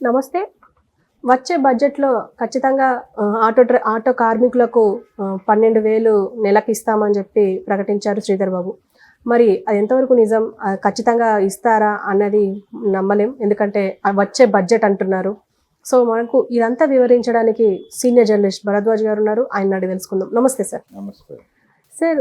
నమస్తే. వచ్చే బడ్జెట్‌లో ఖచ్చితంగా ఆటో కార్మికులకు 12,000 నెలకిస్తామని చెప్పి ప్రకటించారు శ్రీధర్ బాబు. మరి అది ఎంతవరకు నిజం? ఖచ్చితంగా ఇస్తారా అన్నది నమ్మలేం. ఎందుకంటే వచ్చే బడ్జెట్ అంటున్నారు. సో, మనకు ఇదంతా వివరించడానికి సీనియర్ జర్నలిస్ట్ భరద్వాజ్ గారున్నారు. ఆయన్ని అడిగి తెలుసుకుందాం. నమస్తే సార్. నమస్తే. సార్,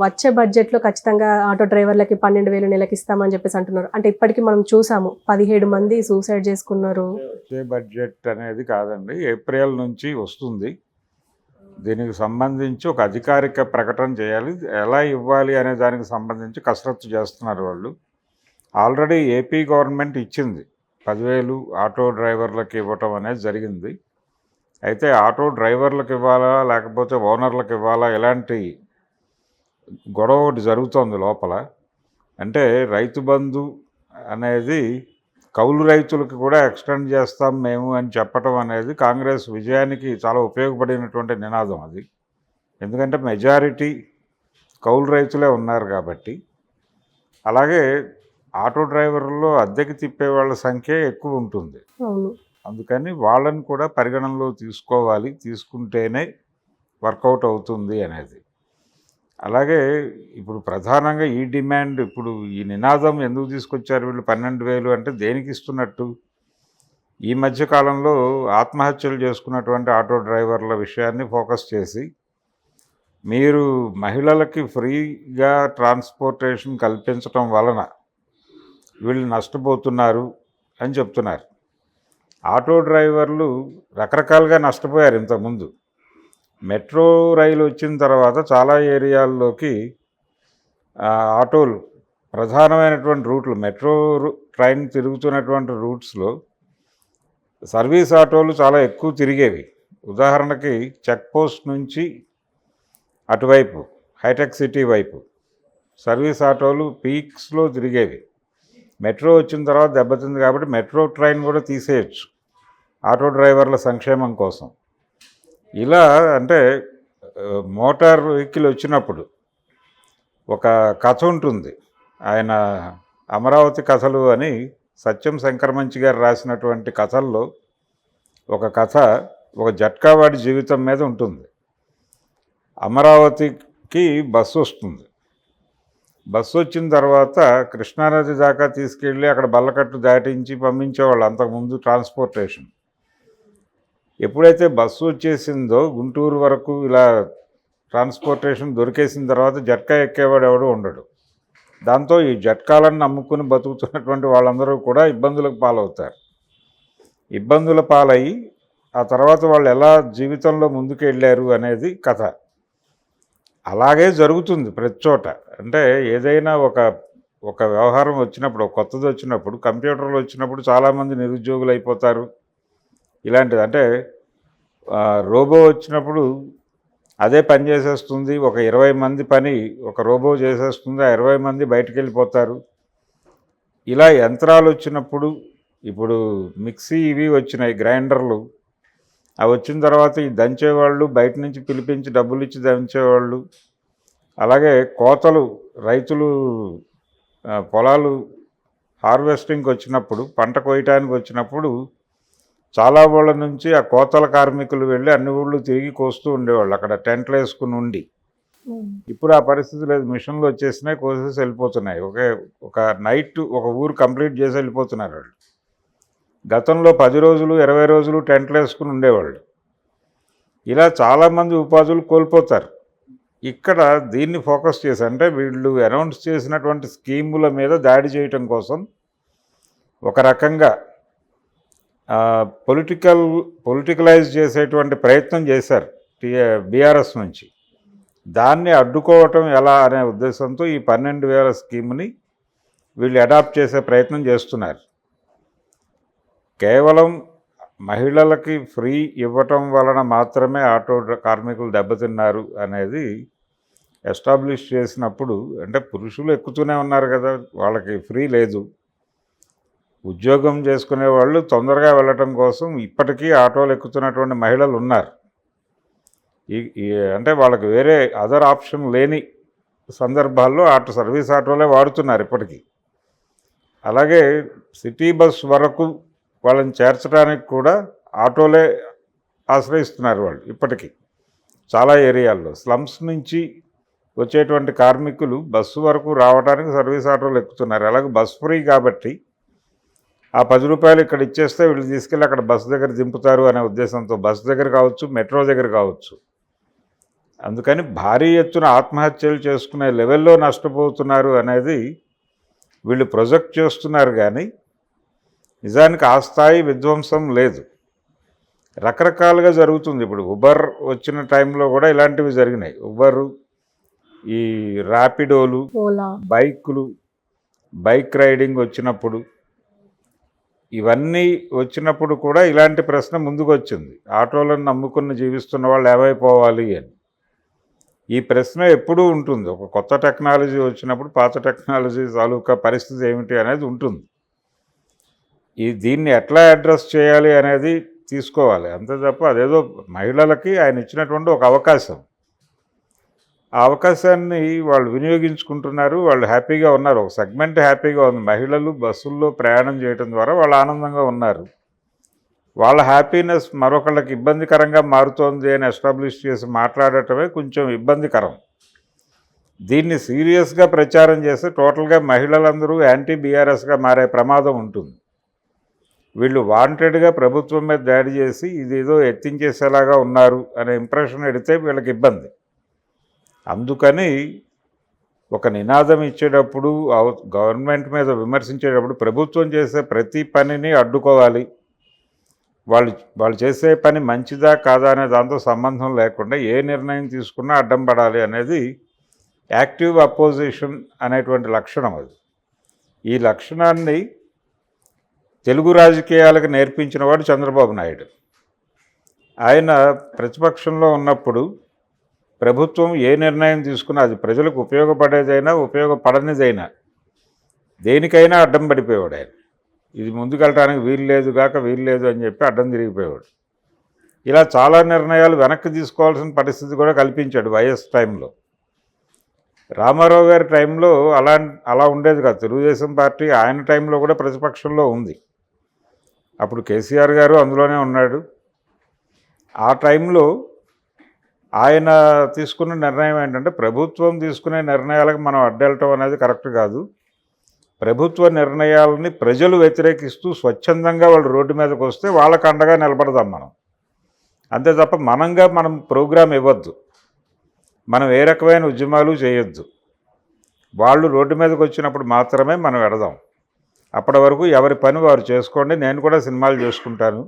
వచ్చే బడ్జెట్‌లో ఖచ్చితంగా ఆటో డ్రైవర్లకి 12,000 నెలకిస్తామని చెప్పేసి అంటున్నారు. అంటే ఇప్పటికి మనం చూసాము 17 మంది సూసైడ్ చేసుకున్నారు. వచ్చే బడ్జెట్ అనేది కాదండి, ఏప్రిల్ నుంచి వస్తుంది. దీనికి సంబంధించి ఒక అధికారిక ప్రకటన చేయాలి. ఎలా ఇవ్వాలి అనే దానికి సంబంధించి కసరత్తు చేస్తున్నారు వాళ్ళు. ఆల్రెడీ ఏపీ గవర్నమెంట్ ఇచ్చింది 10,000 ఆటో డ్రైవర్లకు ఇవ్వటం అనేది జరిగింది. అయితే ఆటో డ్రైవర్లకు ఇవ్వాలా లేకపోతే ఓనర్లకు ఇవ్వాలా ఇలాంటి గొడవ ఒకటి జరుగుతోంది లోపల. అంటే రైతు బంధు అనేది కౌలు రైతులకు కూడా ఎక్స్టెండ్ చేస్తాం మేము అని చెప్పటం అనేది కాంగ్రెస్ విజయానికి చాలా ఉపయోగపడినటువంటి నినాదం అది. ఎందుకంటే మెజారిటీ కౌలు రైతులే ఉన్నారు కాబట్టి. అలాగే ఆటో డ్రైవర్లలో అద్దెకి తిప్పే వాళ్ళ సంఖ్య ఎక్కువ ఉంటుంది. అందుకని వాళ్ళని కూడా పరిగణనలో తీసుకోవాలి, తీసుకుంటేనే వర్కౌట్ అవుతుంది అనేది. అలాగే ఇప్పుడు ప్రధానంగా ఈ డిమాండ్, ఇప్పుడు ఈ నినాదం ఎందుకు తీసుకొచ్చారు వీళ్ళు 12,000 అంటే దేనికి ఇస్తున్నట్టు? ఈ మధ్యకాలంలో ఆత్మహత్యలు చేసుకున్నటువంటి ఆటో డ్రైవర్ల విషయాన్ని ఫోకస్ చేసి మీరు మహిళలకి ఫ్రీగా ట్రాన్స్పోర్టేషన్ కల్పించటం వలన వీళ్ళు నష్టపోతున్నారు అని చెప్తున్నారు. ఆటో డ్రైవర్లు రకరకాలుగా నష్టపోయారు ఇంతకుముందు. మెట్రో రైలు వచ్చిన తర్వాత చాలా ఏరియాల్లోకి ఆటోలు ప్రధానమైనటువంటి రూట్లు, మెట్రో ట్రైన్ తిరుగుతున్నటువంటి రూట్స్లో సర్వీస్ ఆటోలు చాలా ఎక్కువ తిరిగేవి. ఉదాహరణకి చెక్ పోస్ట్ నుంచి అటువైపు హైటెక్ సిటీ వైపు సర్వీస్ ఆటోలు పీక్స్లో తిరిగేవి. మెట్రో వచ్చిన తర్వాత దెబ్బతింది కాబట్టి మెట్రో ట్రైన్ కూడా తీసేయచ్చు ఆటో డ్రైవర్ల సంక్షేమం కోసం. ఇలా అంటే మోటార్ వెహికల్ వచ్చినప్పుడు ఒక కథ ఉంటుంది. ఆయన అమరావతి కథలు అని సత్యం శంకరమంచి గారు రాసినటువంటి కథల్లో ఒక కథ ఒక జట్కావాడి జీవితం మీద ఉంటుంది. అమరావతికి బస్సు వస్తుంది. బస్సు వచ్చిన తర్వాత కృష్ణానది దాకా తీసుకెళ్ళి అక్కడ బల్లకట్టు దాటించి పంపించేవాళ్ళు అంతకుముందు ట్రాన్స్పోర్టేషన్. ఎప్పుడైతే బస్సు వచ్చేసిందో గుంటూరు వరకు ఇలా ట్రాన్స్పోర్టేషన్ దొరికేసిన తర్వాత జట్కా ఎక్కేవాడు ఎవడు ఉండడు. దాంతో ఈ జట్కాలను నమ్ముకుని బతుకుతున్నటువంటి వాళ్ళందరూ కూడా ఇబ్బందులకు పాలవుతారు. ఇబ్బందుల పాలయ్యి ఆ తర్వాత వాళ్ళు ఎలా జీవితంలో ముందుకు వెళ్ళారు అనేది కథ. అలాగే జరుగుతుంది ప్రతి చోట. అంటే ఏదైనా ఒక వ్యవహారం వచ్చినప్పుడు, కొత్తది వచ్చినప్పుడు, కంప్యూటర్లు వచ్చినప్పుడు చాలామంది నిరుద్యోగులు అయిపోతారు. ఇలాంటిది అంటే రోబో వచ్చినప్పుడు అదే పని చేసేస్తుంది. ఒక 20 మంది పని ఒక రోబో చేసేస్తుంది. ఆ 20 మంది బయటికి వెళ్ళిపోతారు. ఇలా యంత్రాలు వచ్చినప్పుడు, ఇప్పుడు మిక్సీ ఇవి వచ్చినాయి, గ్రైండర్లు. అవి వచ్చిన తర్వాత ఈ దంచేవాళ్ళు బయట నుంచి పిలిపించి డబ్బులు ఇచ్చి దంచేవాళ్ళు. అలాగే కోతలు, రైతులు పొలాలు హార్వెస్టింగ్కి వచ్చినప్పుడు, పంట కోయటానికి వచ్చినప్పుడు చాలా ఊళ్ళ నుంచి ఆ కోతల కార్మికులు వెళ్ళి అన్ని ఊళ్ళు తిరిగి కోస్తూ ఉండేవాళ్ళు అక్కడ టెంట్లు వేసుకుని ఉండి. ఇప్పుడు ఆ పరిస్థితి లేదు. మిషన్లు వచ్చేసినాయి, కోసేసి వెళ్ళిపోతున్నాయి. ఒక నైట్ ఒక ఊరు కంప్లీట్ చేసి వెళ్ళిపోతున్నారు వాళ్ళు. గతంలో 10 రోజులు 20 రోజులు టెంట్లు వేసుకుని ఉండేవాళ్ళు. ఇలా చాలామంది ఉపాధులు కోల్పోతారు. ఇక్కడ దీన్ని ఫోకస్ చేసి, అంటే వీళ్ళు అనౌన్స్ చేసినటువంటి స్కీముల మీద దాడి చేయటం కోసం ఒక రకంగా పొలిటికలైజ్ చేసేటువంటి ప్రయత్నం చేశారు బీఆర్ఎస్ నుంచి. దాన్ని అడ్డుకోవటం ఎలా అనే ఉద్దేశంతో ఈ 12,000 స్కీమ్ని వీళ్ళు అడాప్ట్ చేసే ప్రయత్నం చేస్తున్నారు. కేవలం మహిళలకి ఫ్రీ ఇవ్వటం వలన మాత్రమే ఆటో కార్మికులు దెబ్బతిన్నారు అనేది ఎస్టాబ్లిష్ చేసినప్పుడు, అంటే పురుషులు ఎక్కుతూనే ఉన్నారు కదా, వాళ్ళకి ఫ్రీ లేదు. ఉద్యోగం చేసుకునే వాళ్ళు తొందరగా వెళ్ళటం కోసం ఇప్పటికీ ఆటోలు ఎక్కుతున్నటువంటి మహిళలు ఉన్నారు. అంటే వాళ్ళకి వేరే అదర్ ఆప్షన్ లేని సందర్భాల్లో సర్వీస్ ఆటోలే వాడుతున్నారు ఇప్పటికీ. అలాగే సిటీ బస్ వరకు వాళ్ళని చేర్చడానికి కూడా ఆటోలే ఆశ్రయిస్తున్నారు వాళ్ళు ఇప్పటికీ. చాలా ఏరియాల్లో స్లమ్స్ నుంచి వచ్చేటువంటి కార్మికులు బస్సు వరకు రావడానికి సర్వీస్ ఆటోలు ఎక్కుతున్నారు. అలాగే బస్ ఫ్రీ కాబట్టి ఆ 10 రూపాయలు ఇక్కడ ఇచ్చేస్తే వీళ్ళు తీసుకెళ్ళి అక్కడ బస్సు దగ్గర దింపుతారు అనే ఉద్దేశంతో బస్సు దగ్గర కావచ్చు, మెట్రో దగ్గర కావచ్చు. అందుకని భారీ ఎత్తున ఆత్మహత్యలు చేసుకునే లెవెల్లో నష్టపోతున్నారు అనేది వీళ్ళు ప్రొజెక్ట్ చేస్తున్నారు. కానీ నిజానికి ఆ స్థాయి విధ్వంసం లేదు. రకరకాలుగా జరుగుతుంది. ఇప్పుడు ఉబర్ వచ్చిన టైంలో కూడా ఇలాంటివి జరిగినాయి. ఉబరు, ఈ ర్యాపిడోలు, ఓలా, బైకులు, బైక్ రైడింగ్ వచ్చినప్పుడు, ఇవన్నీ వచ్చినప్పుడు కూడా ఇలాంటి ప్రశ్న ముందుకు వచ్చింది. ఆటోలను నమ్ముకుని జీవిస్తున్న వాళ్ళు ఏమైపోవాలి అని. ఈ ప్రశ్న ఎప్పుడూ ఉంటుంది. ఒక కొత్త టెక్నాలజీ వచ్చినప్పుడు పాత టెక్నాలజీ తాలూకా పరిస్థితి ఏమిటి అనేది ఉంటుంది. దీన్ని ఎట్లా అడ్రస్ చేయాలి అనేది తీసుకోవాలి. అంతే తప్ప అదేదో మహిళలకి ఆయన ఇచ్చినటువంటి ఒక అవకాశం. ఆ అవకాశాన్ని వాళ్ళు వినియోగించుకుంటున్నారు. వాళ్ళు హ్యాపీగా ఉన్నారు. ఒక సెగ్మెంట్ హ్యాపీగా ఉంది. మహిళలు బస్సుల్లో ప్రయాణం చేయడం ద్వారా వాళ్ళు ఆనందంగా ఉన్నారు. వాళ్ళ హ్యాపీనెస్ మరొకళ్ళకి ఇబ్బందికరంగా మారుతోంది అని ఎస్టాబ్లిష్ చేసి మాట్లాడటమే కొంచెం ఇబ్బందికరం. దీన్ని సీరియస్గా ప్రచారం చేస్తే టోటల్గా మహిళలందరూ యాంటీ బీఆర్ఎస్గా మారే ప్రమాదం ఉంటుంది. వీళ్ళు వాంటెడ్గా ప్రభుత్వం మీద దాడి చేసి ఇదేదో ఎత్తించేసేలాగా ఉన్నారు అనే ఇంప్రెషన్ ఎడితే వీళ్ళకి ఇబ్బంది. అందుకని ఒక నినాదం ఇచ్చేటప్పుడు, గవర్నమెంట్ మీద విమర్శించేటప్పుడు ప్రభుత్వం చేసే ప్రతి పనిని అడ్డుకోవాలి. వాళ్ళు చేసే పని మంచిదా కాదా అనే దాంతో సంబంధం లేకుండా ఏ నిర్ణయం తీసుకున్నా అడ్డం పడాలి అనేది యాక్టివ్ అపోజిషన్ అనేటువంటి లక్షణం. అది ఈ లక్షణాన్ని తెలుగు రాజకీయాలకు నేర్పించిన వాడు చంద్రబాబు నాయుడు. ఆయన ప్రతిపక్షంలో ఉన్నప్పుడు ప్రభుత్వం ఏ నిర్ణయం తీసుకున్నా అది ప్రజలకు ఉపయోగపడేదైనా ఉపయోగపడనిదైనా దేనికైనా అడ్డం పడిపోయేవాడు. ఆయన ఇది ముందుకెళ్ళటానికి వీల్లేదు అని చెప్పి అడ్డం తిరిగిపోయేవాడు. ఇలా చాలా నిర్ణయాలు వెనక్కి తీసుకోవాల్సిన పరిస్థితి కూడా కల్పించాడు వైఎస్ టైంలో. రామారావు గారి టైంలో అలా ఉండేది కాదు. తెలుగుదేశం పార్టీ ఆయన టైంలో కూడా ప్రతిపక్షంలో ఉంది. అప్పుడు కేసీఆర్ గారు అందులోనే ఉన్నాడు. ఆ టైంలో ఆయన తీసుకున్న నిర్ణయం ఏంటంటే ప్రభుత్వం తీసుకునే నిర్ణయాలకు మనం అడ్డెళ్ళటం అనేది కరెక్ట్ కాదు. ప్రభుత్వ నిర్ణయాలని ప్రజలు వ్యతిరేకిస్తూ స్వచ్ఛందంగా వాళ్ళు రోడ్డు మీదకి వస్తే వాళ్ళకు అండగా నిలబడదాం మనం. అంతే తప్ప మనం ప్రోగ్రాం ఇవ్వద్దు. మనం ఏ రకమైన ఉద్యమాలు చేయొద్దు. వాళ్ళు రోడ్డు మీదకి వచ్చినప్పుడు మాత్రమే మనం ఎడదాం. అప్పటి వరకు ఎవరి పని వారు చేసుకోండి, నేను కూడా సినిమాలు చేసుకుంటాను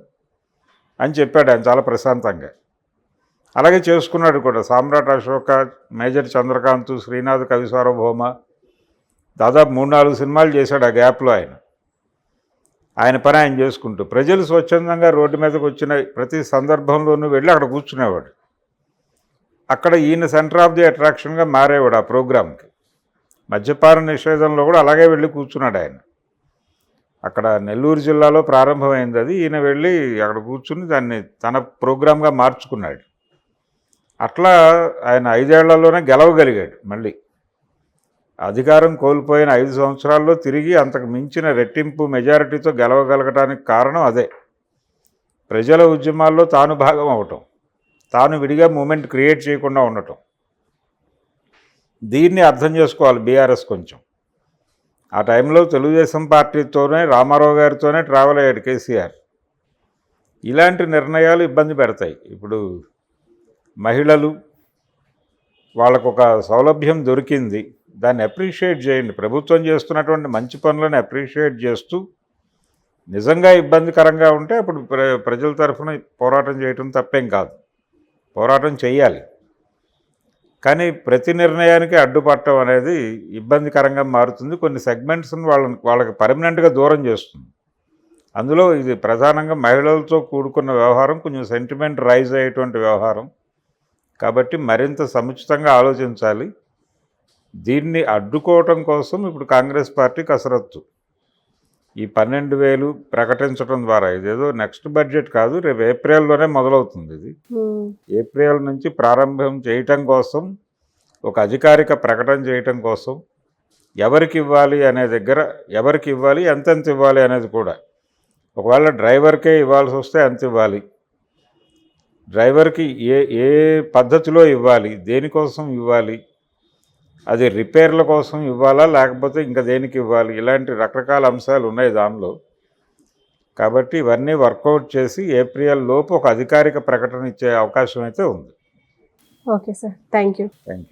అని చెప్పాడు ఆయన చాలా ప్రశాంతంగా. అలాగే చేసుకున్నాడు కూడా. సామ్రాట్ అశోక, మేజర్ చంద్రకాంత్, శ్రీనాథ్ కవి సార్వభౌమ దాదాపు 3-4 సినిమాలు చేశాడు ఆ గ్యాప్లో. ఆయన పని ఆయన చేసుకుంటూ ప్రజలు స్వచ్ఛందంగా రోడ్డు మీదకి వచ్చిన ప్రతి సందర్భంలోనూ వెళ్ళి అక్కడ కూర్చునేవాడు. అక్కడ ఈయన సెంటర్ ఆఫ్ ది అట్రాక్షన్గా మారేవాడు ఆ ప్రోగ్రాంకి. మద్యపాన నిషేధంలో కూడా అలాగే వెళ్ళి కూర్చున్నాడు ఆయన. అక్కడ నెల్లూరు జిల్లాలో ప్రారంభమైంది అది. ఈయన వెళ్ళి అక్కడ కూర్చుని దాన్ని తన ప్రోగ్రాంగా మార్చుకున్నాడు. అట్లా ఆయన 5 ఏళ్లలోనే గెలవగలిగాడు. మళ్ళీ అధికారం కోల్పోయిన 5 సంవత్సరాల్లో తిరిగి అంతకు మించిన రెట్టింపు మెజారిటీతో గెలవగలగటానికి కారణం అదే. ప్రజల ఉద్యమాల్లో తాను భాగం అవటం, తాను విడిగా మూమెంట్ క్రియేట్ చేయకుండా ఉండటం. దీన్ని అర్థం చేసుకోవాలి బీఆర్ఎస్ కొంచెం. ఆ టైంలో తెలుగుదేశం పార్టీతోనే, రామారావు గారితోనే ట్రావెల్ అయ్యాడు కేసీఆర్. ఇలాంటి నిర్ణయాలు ఇబ్బంది పెడతాయి. ఇప్పుడు మహిళలు, వాళ్ళకు ఒక సౌలభ్యం దొరికింది, దాన్ని అప్రిషియేట్ చేయండి. ప్రభుత్వం చేస్తున్నటువంటి మంచి పనులను అప్రిషియేట్ చేస్తూ నిజంగా ఇబ్బందికరంగా ఉంటే అప్పుడు ప్రజల తరఫున పోరాటం చేయటం తప్పేం కాదు. పోరాటం చేయాలి. కానీ ప్రతి నిర్ణయానికి అడ్డుపట్టడం అనేది ఇబ్బందికరంగా మారుతుంది. కొన్ని సెగ్మెంట్స్ని వాళ్ళకి పర్మనెంట్గా దూరం చేస్తుంది. అందులో ఇది ప్రధానంగా మహిళలతో కూడుకున్న వ్యవహారం, కొంచెం సెంటిమెంట్ రైజ్ అయ్యేటువంటి వ్యవహారం. కాబట్టి మరింత సముచితంగా ఆలోచించాలి. దీన్ని అడ్డుకోవటం కోసం ఇప్పుడు కాంగ్రెస్ పార్టీ కసరత్తు. ఈ 12,000 ప్రకటించడం ద్వారా, ఇదేదో నెక్స్ట్ బడ్జెట్ కాదు, రేపు ఏప్రిల్లోనే మొదలవుతుంది. ఇది ఏప్రిల్ నుంచి ప్రారంభం చేయటం కోసం, ఒక అధికారిక ప్రకటన చేయటం కోసం, ఎవరికి ఇవ్వాలి అనే దగ్గర, ఎవరికి ఇవ్వాలి, ఎంతెంత ఇవ్వాలి అనేది కూడా ఒకవేళ డ్రైవర్కే ఇవ్వాల్సి వస్తే ఎంత ఇవ్వాలి, డ్రైవర్కి ఏ ఏ పద్ధతిలో ఇవ్వాలి, దేనికోసం ఇవ్వాలి, అది రిపేర్ల కోసం ఇవ్వాలా లేకపోతే ఇంకా దేనికి ఇవ్వాలి, ఇలాంటి రకరకాల అంశాలు ఉన్నాయి దానిలో. కాబట్టి ఇవన్నీ వర్కౌట్ చేసి ఏప్రిల్ లోపు ఒక అధికారిక ప్రకటన ఇచ్చే అవకాశం అయితే ఉంది. Okay sir, thank you. Thank you.